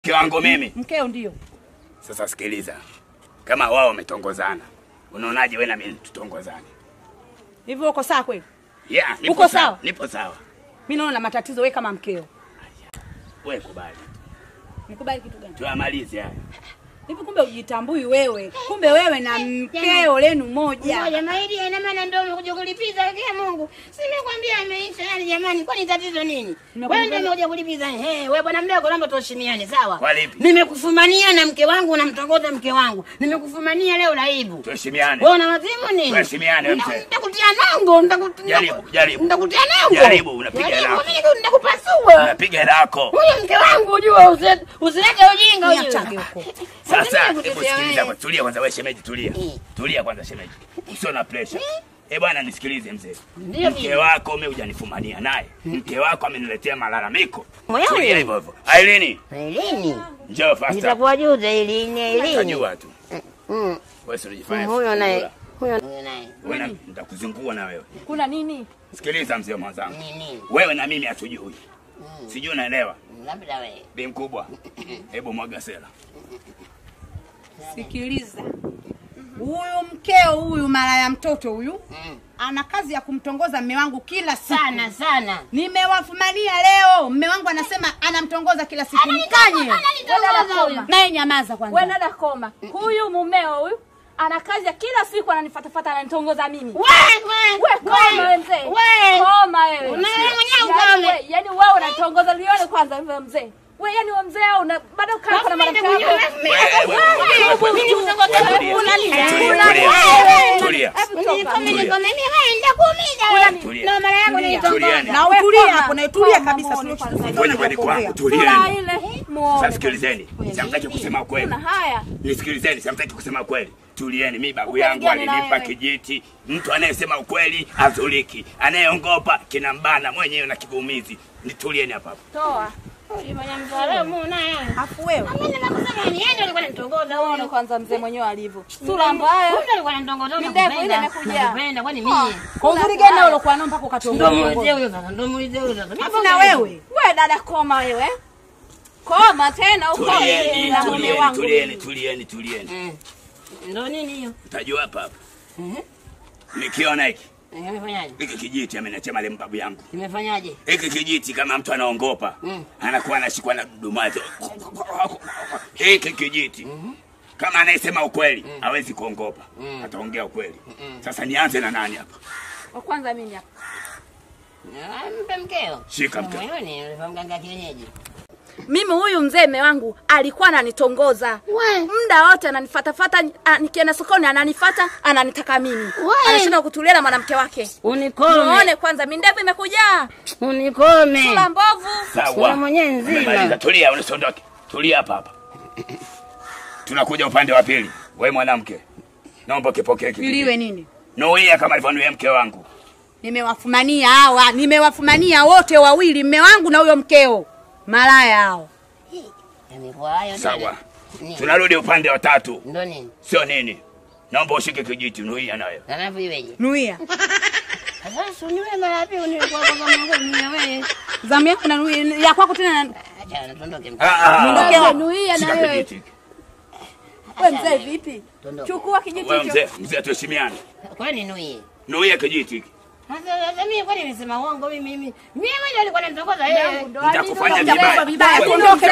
Mke wangu mimi. Mkeo ndio. Sasa sikiliza. Kama wao wametongozana, unaonaje wewe na mimi tutongozane? Hivyo uko sawa kweli? Yeah, uko sawa. Nipo sawa. Mimi naona matatizo wewe kama mkeo. Wewe kubali. Nikubali kitu gani? Tuamalize haya. Hivi kumbe ujitambui wewe. Kumbe wewe na mkeo lenu moja. Moja maidi ina maana ndio umekuja kulipiza kwa Mungu. Si nimekwambia ameisha yani jamani, kwani tatizo nini? Wewe ndio umekuja kulipiza. Wewe bwana mdogo naomba tuheshimiane, sawa? Kwa lipi? Nimekufumania na mke wangu na mtongoza mke wangu. Nimekufumania leo laibu. Tuheshimiane. Wewe una wazimu nini? Tuheshimiane mzee. Nitakutia nango, Jaribu. Nitakutia nango. Jaribu, unapiga lako. Nitakupasua. Unapiga lako. Huyo mke wangu unajua usilete ujinga huyo. Niachage huko. Sasa hebu sikiliza kwa tulia kwanza wewe shemeji tulia. Tulia kwanza shemeji. Usio na pressure. Bwana nisikilize mzee. Mke wako mimi hujanifumania naye. Mke wako ameniletea malalamiko. Tulia hivyo hivyo. Ailini. Njoo faster. Nitakuwa juza Ailini. Utajua tu. Wewe unajifanya. Huyo naye. Wewe nitakuzungua na wewe. Kuna nini? Sikiliza mzee mwenzangu. Wewe na mimi hatujui. Sijui unaelewa. Labda wewe. Bi mkubwa. Hebu mwaga sela. Sikiliza. Huyu mkeo huyu mara ya mtoto huyu ana kazi ya kumtongoza mume wangu kila siku. Sana. Nimewafumania leo. Mume wangu anasema anamtongoza kila siku. Mkanye. Naye nyamaza kwanza. Wewe nada koma. Huyu mumeo huyu ana kazi ya kila siku ananifuatafuata ananitongoza mimi. Wewe koma mzee. Koma wewe. Mwenyewe Yaani wewe unanitongoza lione kwanza hivyo mzee. Wewe yani wewe mzee una bado kaa na mwanamke wako. Tulia. Na wewe tulia hapo na tulia kabisa. Ngoja kwangu tulia. Sasa sikilizeni. Simtaki kusema kweli. Haya. Nisikilizeni, simtaki kusema kweli. Tulieni, mimi babu yangu alinipa kijiti. Mtu anayesema ukweli azuliki. Anayeongopa kinambana mwenyewe na kigumizi. Nitulieni hapa hapa. Toa. Afu wewe. Unaona kwanza mzee mwenyewe alivyo. Sura mbaya. Ndevu ile imekuja. Kwa uzuri gani uliokuwa nao mpaka ukatongoza? Afu na wewe. Wewe dada koma wewe. Koma tena uko na mume wangu. Tulieni. Ndio nini hiyo? Utajua hapa hapa. Nikiona hiki. Nimefanyaje? Hiki kijiti ameniachia mali babu yangu. Nimefanyaje? Hiki kijiti kama mtu anaongopa, anakuwa anashikwa na dudumazo. Hiki kijiti. Kama anayesema ukweli, hawezi kuongopa. Ataongea ukweli. Sasa nianze na nani hapa? Wa kwanza mimi hapa. Mpe mkeo. Shika mkeo. Wewe ni mganga kienyeji. Mimi huyu mzee mume wangu alikuwa ananitongoza. Muda wote ananifuatafuata, nikienda sokoni ananifuata, ananitaka mimi. Anashinda kutulia na mwanamke wake. Unikome. Muone kwanza mindevu imekuja. Unikome. Sura mbovu. Sawa. Mwenyewe nzima. Tulia, usiondoke. Tulia hapa hapa. Tunakuja upande wa pili. Wewe mwanamke. Naomba kipokee kile. Iliwe nini? Noia kama alivyonuia mke wangu. Nimewafumania wote wawili, mume wangu na huyo mkeo. Malaya hao. Sawa. Tunarudi upande wa tatu. Ndio nini? Sio nini. Naomba ushike kijiti nuia nayo. Alafu iweje? Nuia. Sasa uniwe mara pili unilikuwa kwa Mungu wewe. Zamu yako na nuia ya kwako tena. Acha tuondoke. Ndio nuia na wewe. Wewe mzee vipi? Chukua kijiti hicho. Mzee tuheshimiane. Kwani nuia? Nuia kijiti. Sasa mimi kwani nimesema uongo mimi ndio alikuwa ananitongoza yeye. Nitakufanya vibaya. Tuondoke.